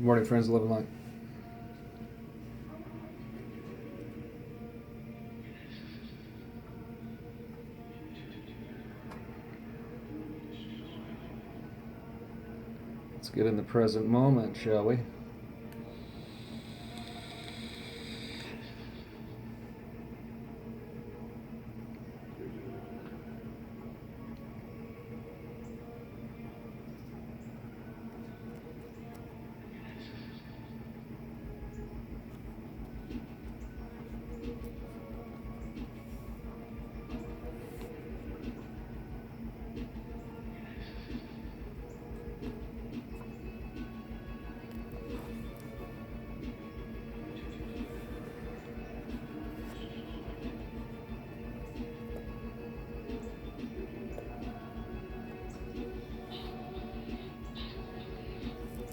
Good morning, friends. Love and light. Let's get in the present moment, shall we?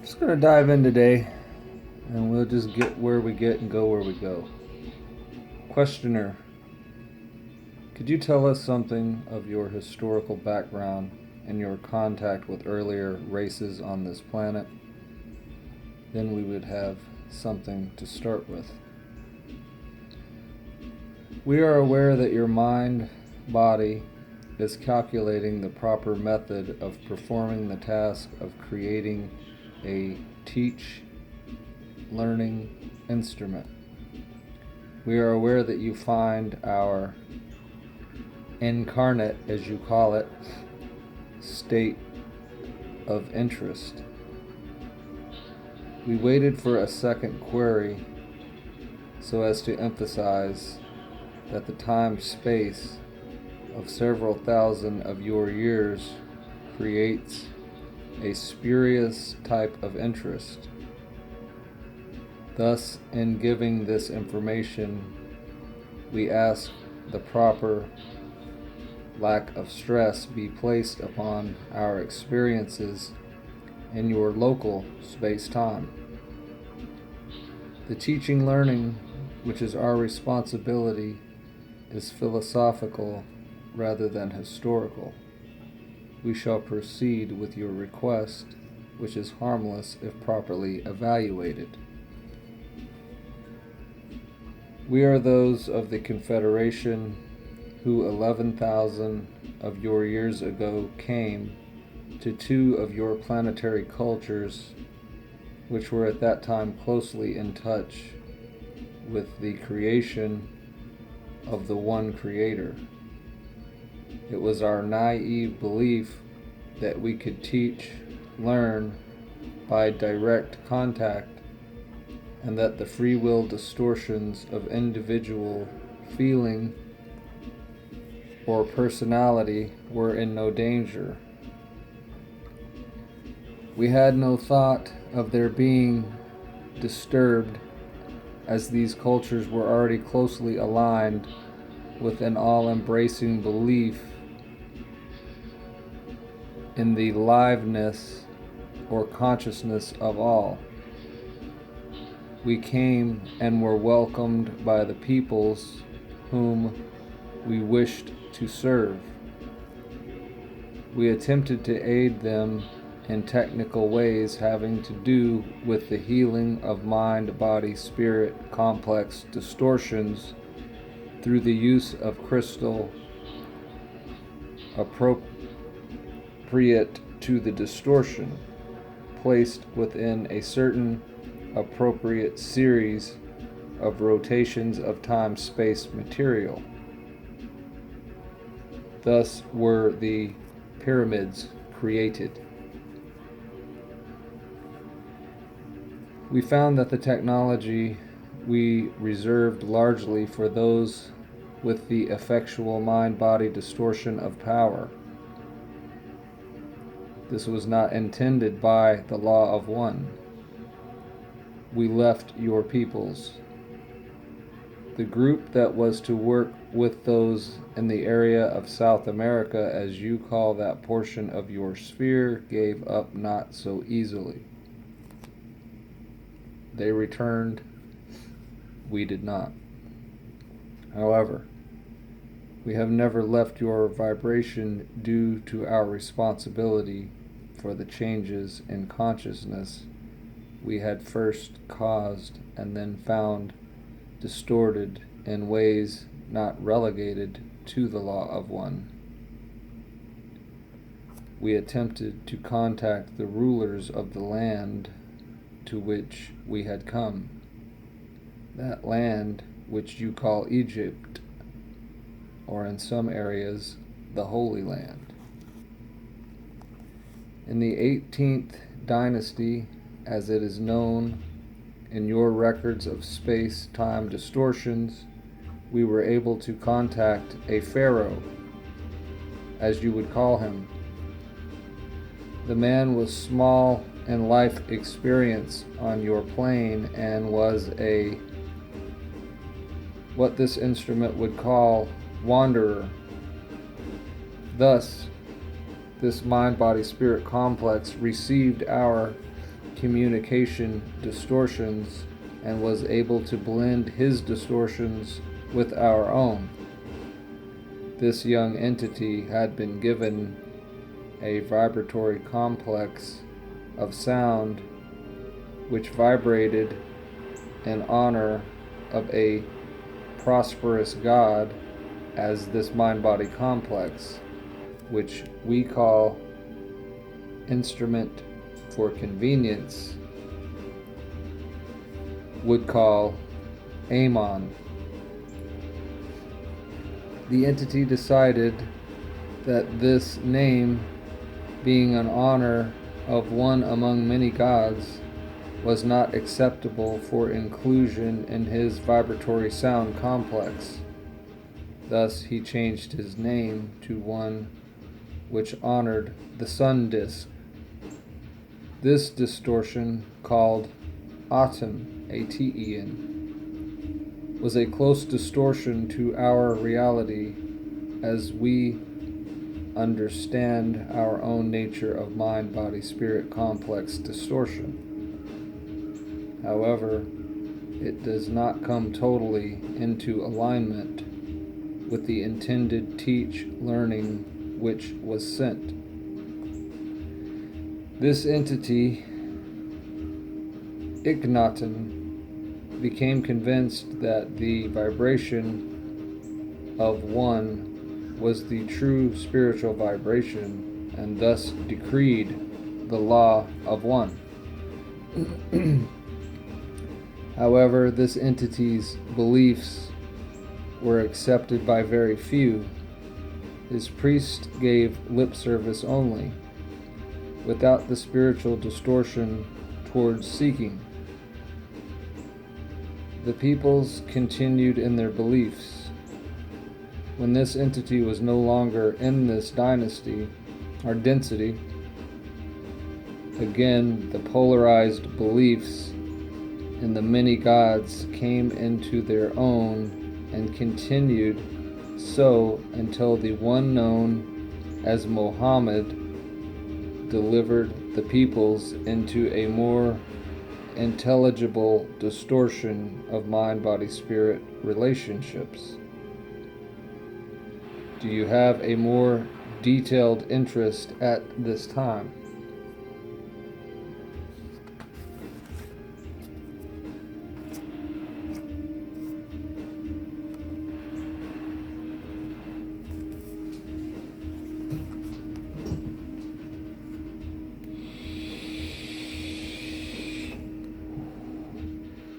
Just going to dive in today, and we'll just get where we get and go where we go. Questioner, could you tell us something of your historical background and your contact with earlier races on this planet? Then we would have something to start with. We are aware that your mind-body is calculating the proper method of performing the task of creating a learning instrument. We are aware that you find our incarnate, as you call it, state of interest. We waited for a second query so as to emphasize that the time-space of several thousand of your years creates a spurious type of interest. Thus, in giving this information, we ask the proper lack of stress be placed upon our experiences in your local space-time. The teaching learning, which is our responsibility, is philosophical rather than historical. We shall proceed with your request, which is harmless if properly evaluated. We are those of the Confederation who 11,000 of your years ago came to two of your planetary cultures, which were at that time closely in touch with the creation of the one Creator. It was our naive belief that we could teach, learn by direct contact, and that the free will distortions of individual feeling or personality were in no danger. We had no thought of their being disturbed, as these cultures were already closely aligned with an all-embracing belief in the liveness or consciousness of all. We came and were welcomed by the peoples whom we wished to serve. We attempted to aid them in technical ways having to do with the healing of mind, body, spirit complex distortions through the use of crystal appropriate to the distortion, placed within a certain appropriate series of rotations of time-space material. Thus were the pyramids created. We found that the technology we reserved largely for those with the effectual mind-body distortion of power. This was not intended by the law of one. We left your peoples. The group that was to work with those in the area of South America, as you call that portion of your sphere, gave up not so easily. They returned, we did not. However, we have never left your vibration due to our responsibility for the changes in consciousness we had first caused and then found distorted in ways not relegated to the law of one. We attempted to contact the rulers of the land to which we had come, that land which you call Egypt, or in some areas, the Holy Land. In the 18th dynasty, as it is known in your records of space-time distortions, we were able to contact a pharaoh, as you would call him. The man was small in life experience on your plane and was what this instrument would call wanderer. Thus, this mind-body-spirit complex received our communication distortions and was able to blend his distortions with our own. This young entity had been given a vibratory complex of sound which vibrated in honor of a prosperous god as this mind-body complex, which we call instrument for convenience, would call Amon. The entity decided that this name, being in honor of one among many gods, was not acceptable for inclusion in his vibratory sound complex. Thus he changed his name to one which honored the sun disk. This distortion, called Aten, A-T-E-N, was a close distortion to our reality as we understand our own nature of mind-body-spirit complex distortion. However, it does not come totally into alignment with the intended learning which was sent. This entity, Ignaton, became convinced that the vibration of one was the true spiritual vibration, and thus decreed the law of one. However, this entity's beliefs were accepted by very few. His priest gave lip service only, without the spiritual distortion towards seeking. The peoples continued in their beliefs. When this entity was no longer in this dynasty or density, again the polarized beliefs in the many gods came into their own and continued so until the one known as Mohammed delivered the peoples into a more intelligible distortion of mind-body-spirit relationships. Do you have a more detailed interest at this time?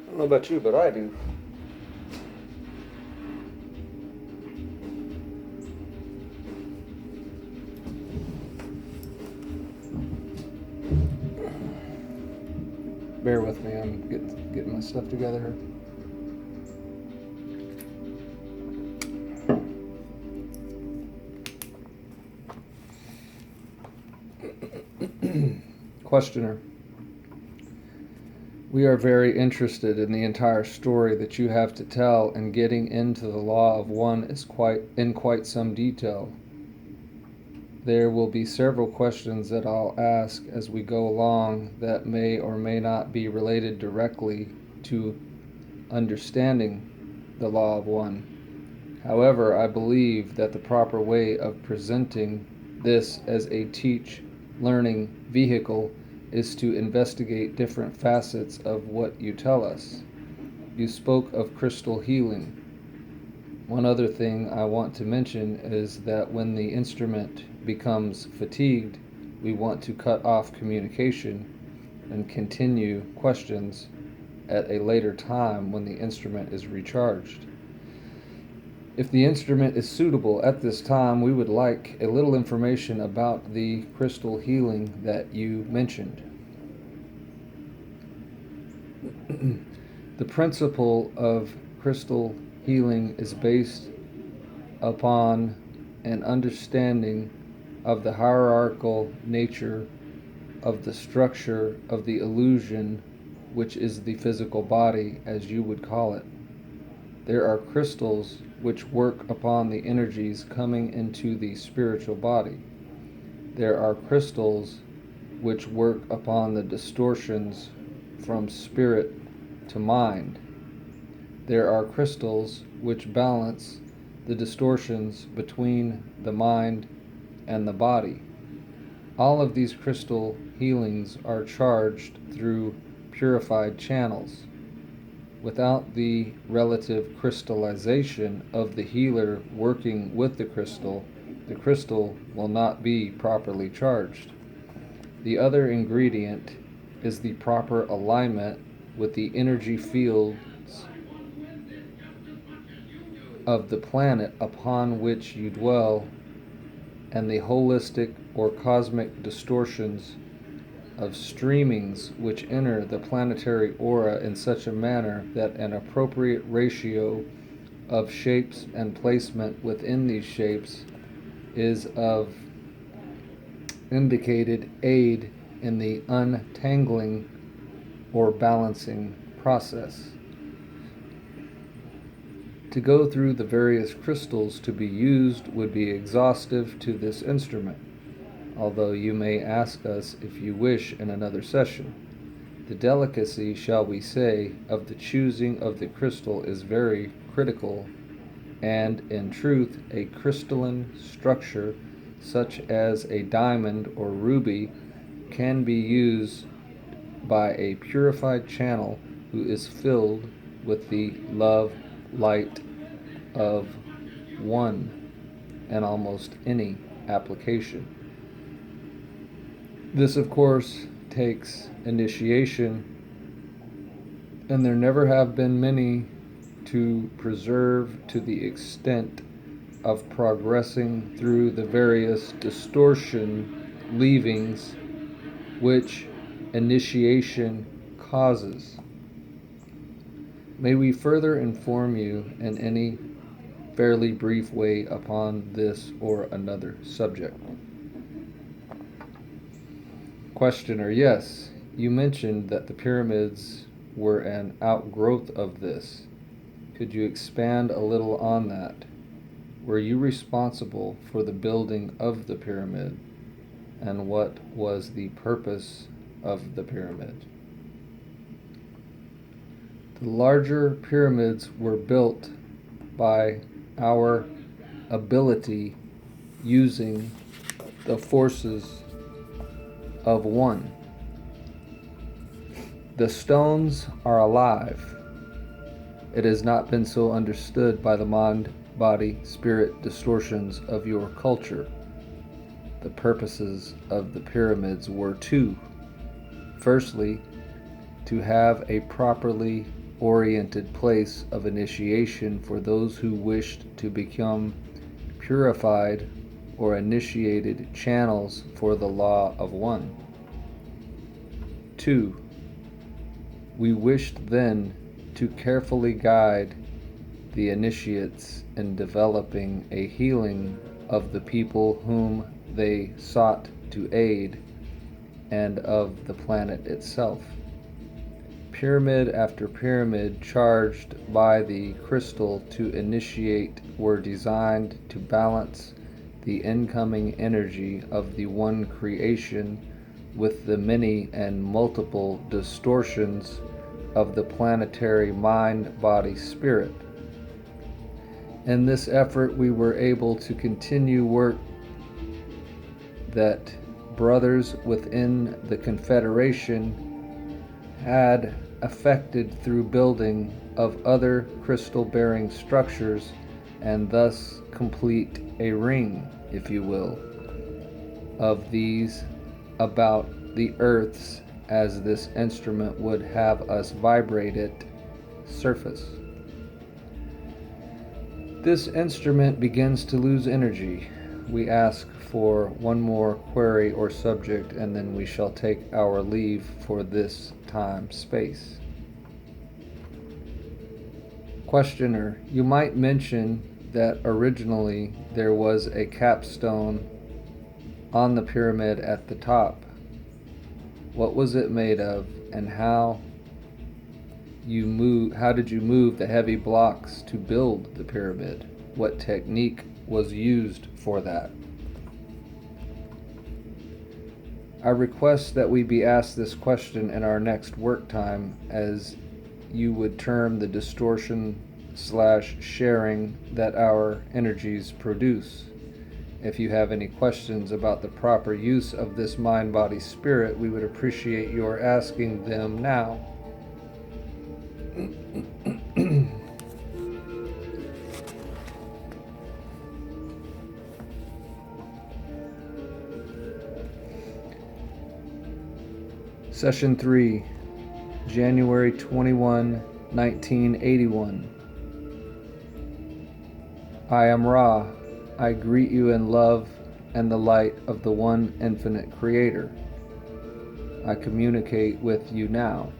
I don't know about you, but I do. Bear with me, I'm getting my stuff together. Questioner. We are very interested in the entire story that you have to tell, and getting into the law of one is quite some detail. There will be several questions that I'll ask as we go along that may or may not be related directly to understanding the law of one. However, I believe that the proper way of presenting this as a learning vehicle is to investigate different facets of what you tell us. You spoke of crystal healing. One other thing I want to mention is that when the instrument becomes fatigued, we want to cut off communication and continue questions at a later time when the instrument is recharged. If the instrument is suitable at this time, we would like a little information about the crystal healing that you mentioned. The principle of crystal healing is based upon an understanding of the hierarchical nature of the structure of the illusion, which is the physical body, as you would call it. There are crystals which work upon the energies coming into the spiritual body. There are crystals which work upon the distortions from spirit to mind. There are crystals which balance the distortions between the mind and the body. All of these crystal healings are charged through purified channels. Without the relative crystallization of the healer working with the crystal will not be properly charged. The other ingredient is the proper alignment with the energy fields of the planet upon which you dwell and the holistic or cosmic distortions of streamings which enter the planetary aura in such a manner that an appropriate ratio of shapes and placement within these shapes is of indicated aid in the untangling or balancing process. To go through the various crystals to be used would be exhaustive to this instrument, although you may ask us if you wish in another session. The delicacy, shall we say, of the choosing of the crystal is very critical, and in truth a crystalline structure such as a diamond or ruby can be used by a purified channel who is filled with the love light of one in almost any application. This, of course, takes initiation, and there never have been many to preserve to the extent of progressing through the various distortion leavings which initiation causes. May we further inform you in any fairly brief way upon this or another subject? Questioner: yes, you mentioned that the pyramids were an outgrowth of this. Could you expand a little on that? Were you responsible for the building of the pyramid? And what was the purpose of the pyramid? The larger pyramids were built by our ability using the forces of one. The stones are alive. It has not been so understood by the mind, body, spirit distortions of your culture. The purposes of the pyramids were two. Firstly, to have a properly oriented place of initiation for those who wished to become purified or initiated channels for the law of one. 2. We wished then to carefully guide the initiates in developing a healing of the people whom they sought to aid and of the planet itself. Pyramid after pyramid charged by the crystal to initiate were designed to balance the incoming energy of the one creation with the many and multiple distortions of the planetary mind, body, spirit. In this effort we were able to continue work that brothers within the Confederation had effected through building of other crystal-bearing structures, and thus complete a ring, if you will, of these about the Earth's, as this instrument would have us vibrate it, surface. This instrument begins to lose energy. We ask for one more query or subject, and then we shall take our leave for this time-space. Questioner, you might mention that originally there was a capstone on the pyramid at the top. What was it made of, and how did you move the heavy blocks to build the pyramid? What technique was used for that? I request that we be asked this question in our next work time, as you would term the distortion/sharing that our energies produce. If you have any questions about the proper use of this mind, body, spirit, we would appreciate your asking them now. Session 3, January 21, 1981. I am Ra. I greet you in love and the light of the one infinite Creator. I communicate with you now.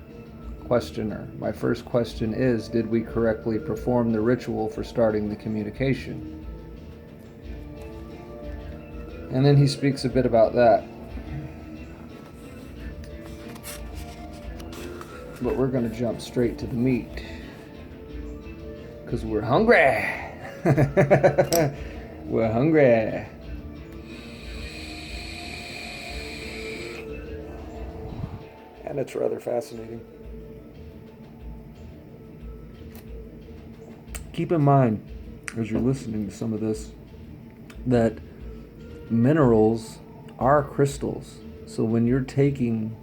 Questioner, my first question is, did we correctly perform the ritual for starting the communication? And then he speaks a bit about that. But we're going to jump straight to the meat, because we're hungry. We're hungry. And it's rather fascinating. Keep in mind, as you're listening to some of this, that minerals are crystals. So when you're taking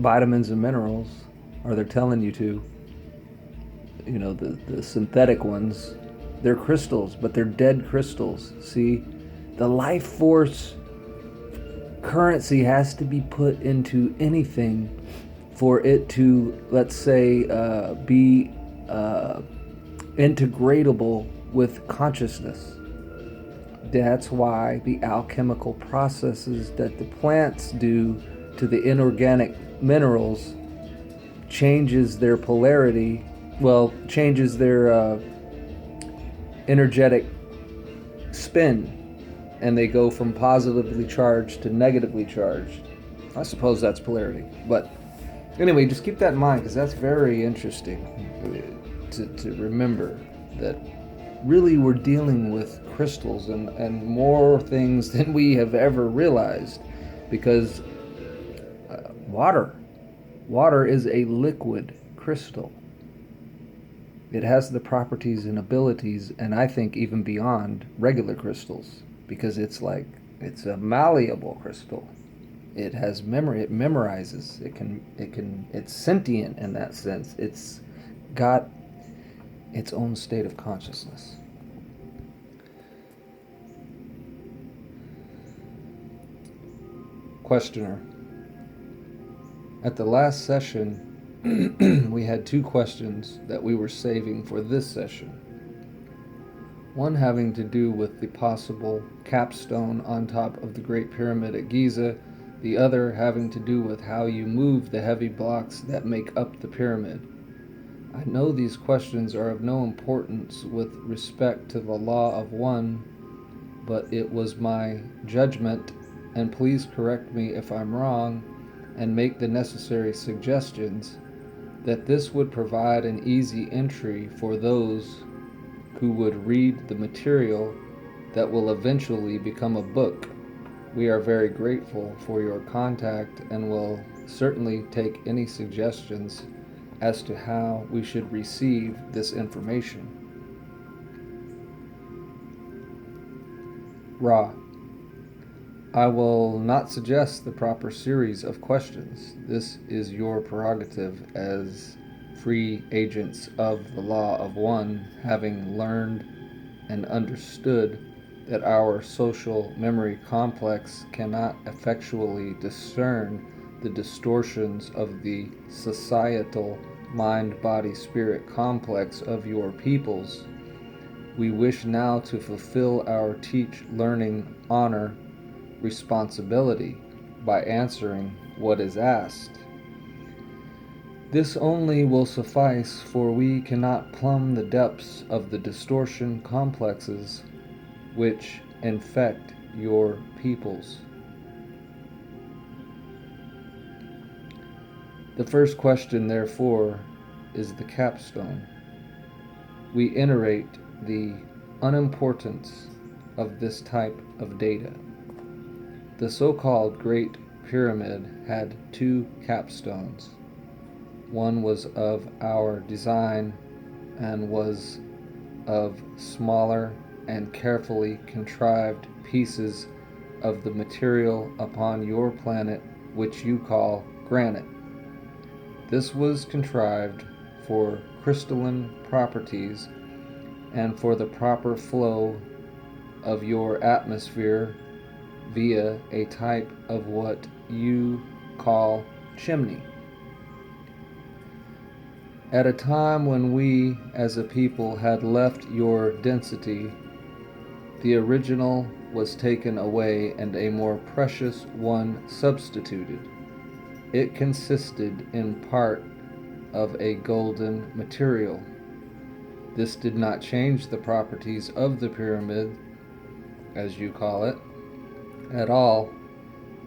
vitamins and minerals, or they're telling you to, the synthetic ones, they're crystals, but they're dead crystals. See, the life force currency has to be put into anything for it to, let's say, be integratable with consciousness. That's why the alchemical processes that the plants do to the inorganic minerals changes their polarity, changes their energetic spin, and they go from positively charged to negatively charged. I suppose that's polarity. But anyway, just keep that in mind, because that's very interesting to remember, that really we're dealing with crystals and more things than we have ever realized, because water is a liquid crystal. It has the properties and abilities, and I think even beyond regular crystals, because it's a malleable crystal. It has memory. It memorizes. It's sentient in that sense. It's got its own state of consciousness. Questioner. At the last session, we had two questions that we were saving for this session. One having to do with the possible capstone on top of the Great Pyramid at Giza, the other having to do with how you move the heavy blocks that make up the pyramid. I know these questions are of no importance with respect to the law of one, but it was my judgment, and please correct me if I'm wrong and make the necessary suggestions, that this would provide an easy entry for those who would read the material that will eventually become a book. We are very grateful for your contact and will certainly take any suggestions as to how we should receive this information. Ra. I will not suggest the proper series of questions. This is your prerogative as free agents of the law of one, having learned and understood that our social memory complex cannot effectually discern the distortions of the societal mind-body-spirit complex of your peoples. We wish now to fulfill our teach, learning, honor, responsibility by answering what is asked. This only will suffice, for we cannot plumb the depths of the distortion complexes which infect your peoples. The first question, therefore, is the capstone. We iterate the unimportance of this type of data. The so-called Great Pyramid had two capstones. One was of our design and was of smaller and carefully contrived pieces of the material upon your planet, which you call granite. This was contrived for crystalline properties and for the proper flow of your atmosphere via a type of what you call chimney. At a time when we as a people had left your density, the original was taken away and a more precious one substituted. It consisted in part of a golden material. This did not change the properties of the pyramid, as you call it, at all,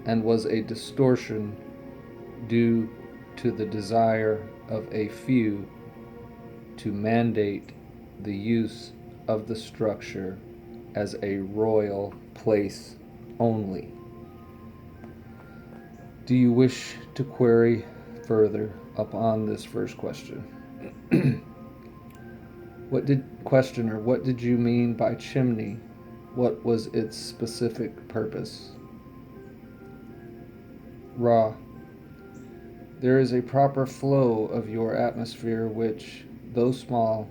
and was a distortion due to the desire of a few to mandate the use of the structure as a royal place only. Do you wish to query further upon this first question? What did you mean by chimney? What was its specific purpose? Ra. There is a proper flow of your atmosphere which, though small,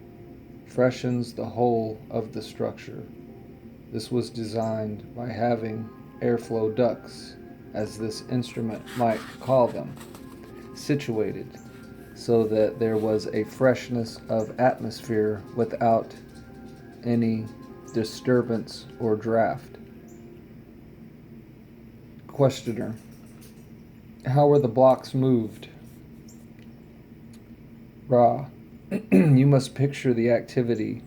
freshens the whole of the structure. This was designed by having airflow ducts, as this instrument might call them, situated so that there was a freshness of atmosphere without any disturbance or draft. Questioner. How were the blocks moved? Ra. You must picture the activity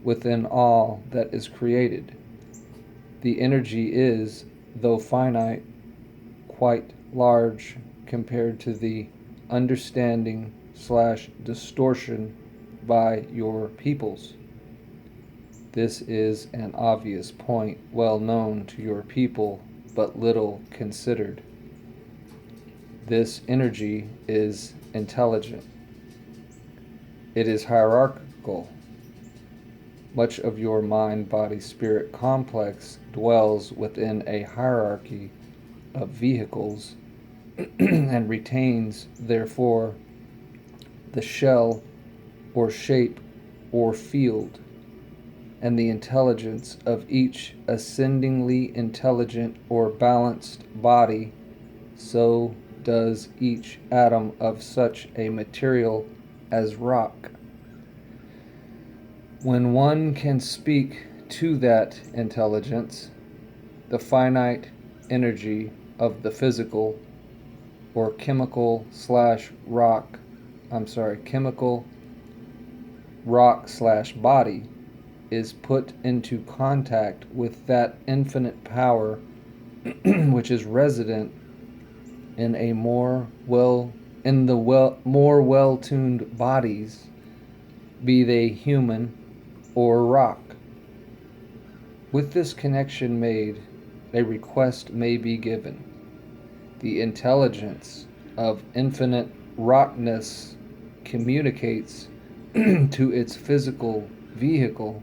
within all that is created. The energy is, though finite, quite large compared to the understanding/distortion by your peoples. This is an obvious point, well known to your people, but little considered. This energy is intelligent. It is hierarchical. Much of your mind-body-spirit complex dwells within a hierarchy of vehicles and retains, therefore, the shell or shape or field and the intelligence of each ascendingly intelligent or balanced body. So does each atom of such a material as rock. When one can speak to that intelligence, the finite energy of the physical or chemical rock/body is put into contact with that infinite power which is resident in more well-tuned bodies, be they human or rock. With this connection made, a request may be given. The intelligence of infinite rockness communicates to its physical vehicle,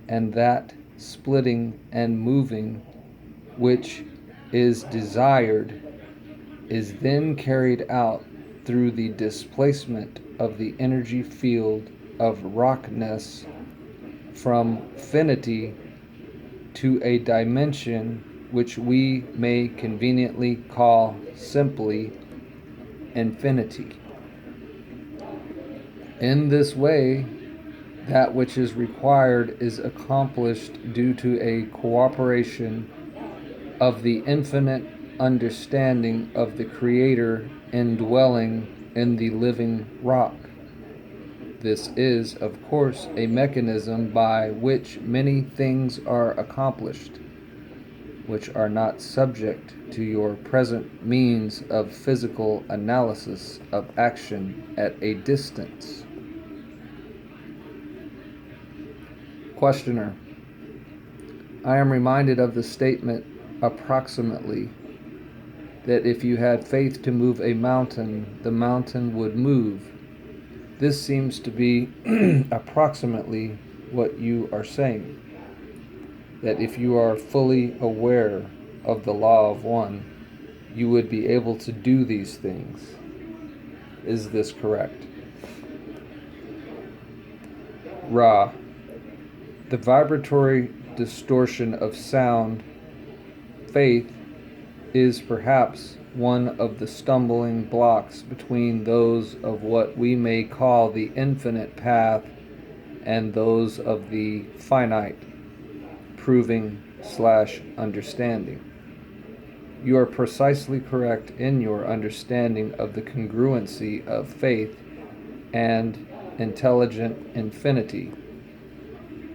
and that splitting and moving, which is desired is then carried out through the displacement of the energy field of rockness from finity to a dimension which we may conveniently call simply infinity. In this way, that which is required is accomplished due to a cooperation of the infinite understanding of the Creator indwelling in the living rock. This is, of course, a mechanism by which many things are accomplished, which are not subject to your present means of physical analysis of action at a distance. Questioner: I am reminded of the statement approximately that if you had faith to move a mountain, the mountain would move. This seems to be approximately what you are saying, that if you are fully aware of the law of one, you would be able to do these things. Is this correct? Ra: the vibratory distortion of sound, faith, is perhaps one of the stumbling blocks between those of what we may call the infinite path and those of the finite, proving/understanding. You are precisely correct in your understanding of the congruency of faith and intelligent infinity.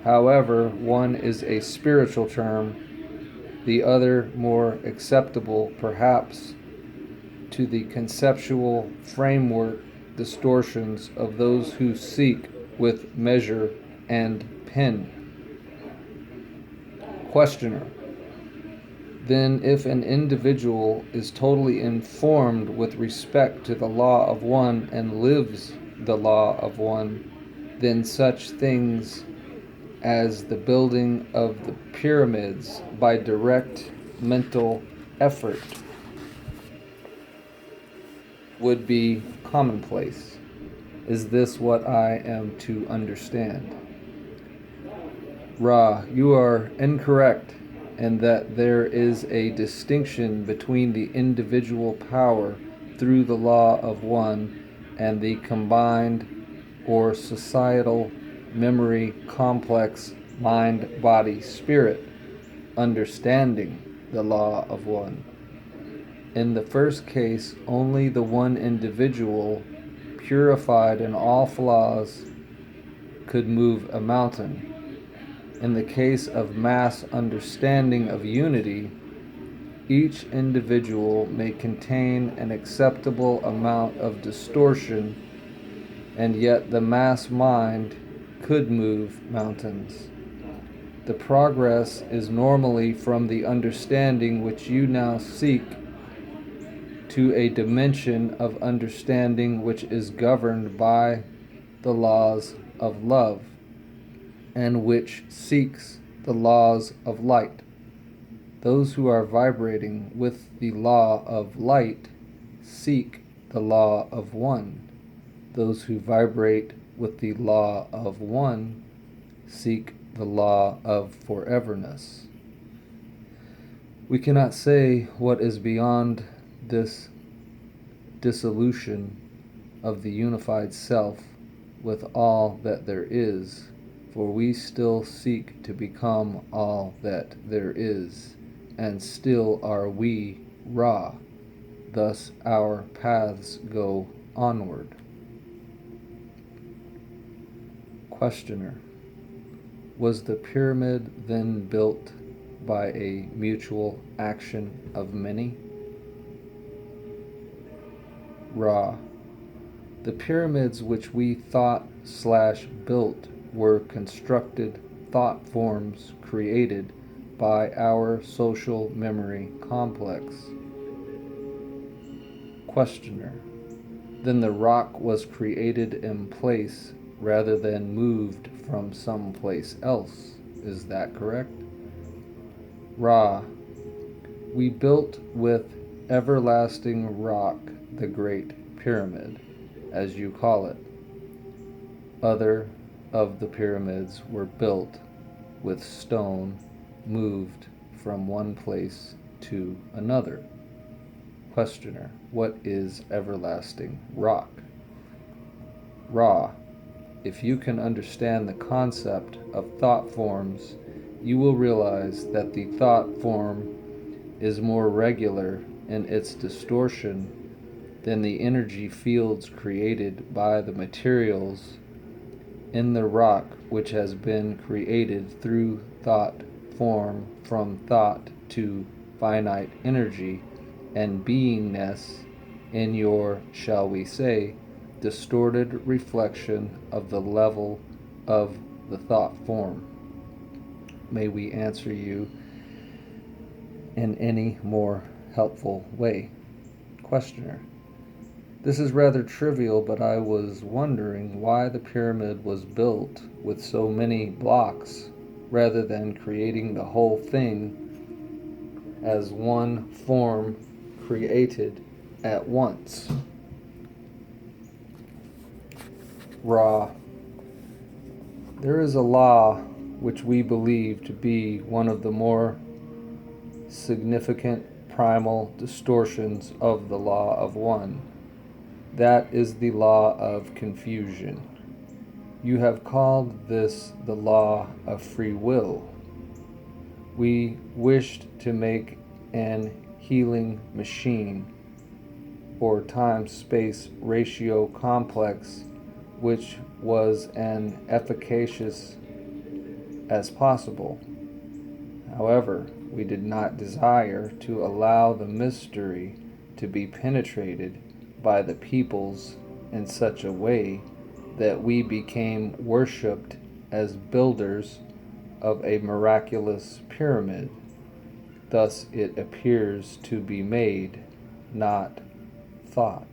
However, one is a spiritual term, the other more acceptable perhaps to the conceptual framework distortions of those who seek with measure and pen. Questioner: then if an individual is totally informed with respect to the law of one and lives the law of one, then such things as the building of the pyramids by direct mental effort would be commonplace. Is this what I am to understand? Ra: you are incorrect in that there is a distinction between the individual power through the law of one and the combined or societal memory complex mind, body, spirit understanding the law of one. In the first case, only the one individual, purified in all flaws, could move a mountain. In the case of mass understanding of unity, each individual may contain an acceptable amount of distortion, and yet the mass mind could move mountains. The progress is normally from the understanding which you now seek to a dimension of understanding which is governed by the laws of love, and which seeks the laws of light. Those who are vibrating with the law of light seek the law of one. Those who vibrate with the law of one seek the law of foreverness. We cannot say what is beyond this dissolution of the unified self with all that there is, for we still seek to become all that there is, and still are we Ra. Thus our paths go onward. Questioner: was the pyramid then built by a mutual action of many? Ra: the pyramids which we thought/built were constructed thought forms created by our social memory complex. Questioner: then the rock was created in place rather than moved from someplace else. Is that correct? Ra: We built with everlasting rock the Great Pyramid, as you call it. Other of the pyramids were built with stone moved from one place to another. Questioner: what is everlasting rock? Ra: if you can understand the concept of thought forms, you will realize that the thought form is more regular in its distortion than the energy fields created by the materials in the rock, which has been created through thought form from thought to finite energy and beingness in your, shall we say, distorted reflection of the level of the thought form. May we answer you in any more helpful way? Questioner: this is rather trivial, but I was wondering why the pyramid was built with so many blocks rather than creating the whole thing as one form created at once. Ra: there is a law which we believe to be one of the more significant primal distortions of the law of one. That is the law of confusion. You have called this the law of free will. We wished to make an healing machine or time-space ratio complex which was as efficacious as possible. However, we did not desire to allow the mystery to be penetrated by the peoples in such a way that we became worshipped as builders of a miraculous pyramid. Thus it appears to be made, not thought.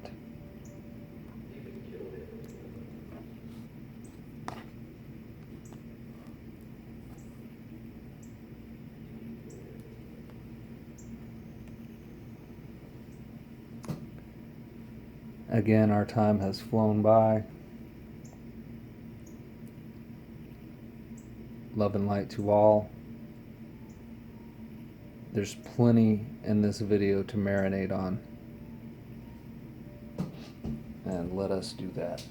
Again, our time has flown by. Love and light to all. There's plenty in this video to marinate on. And let us do that.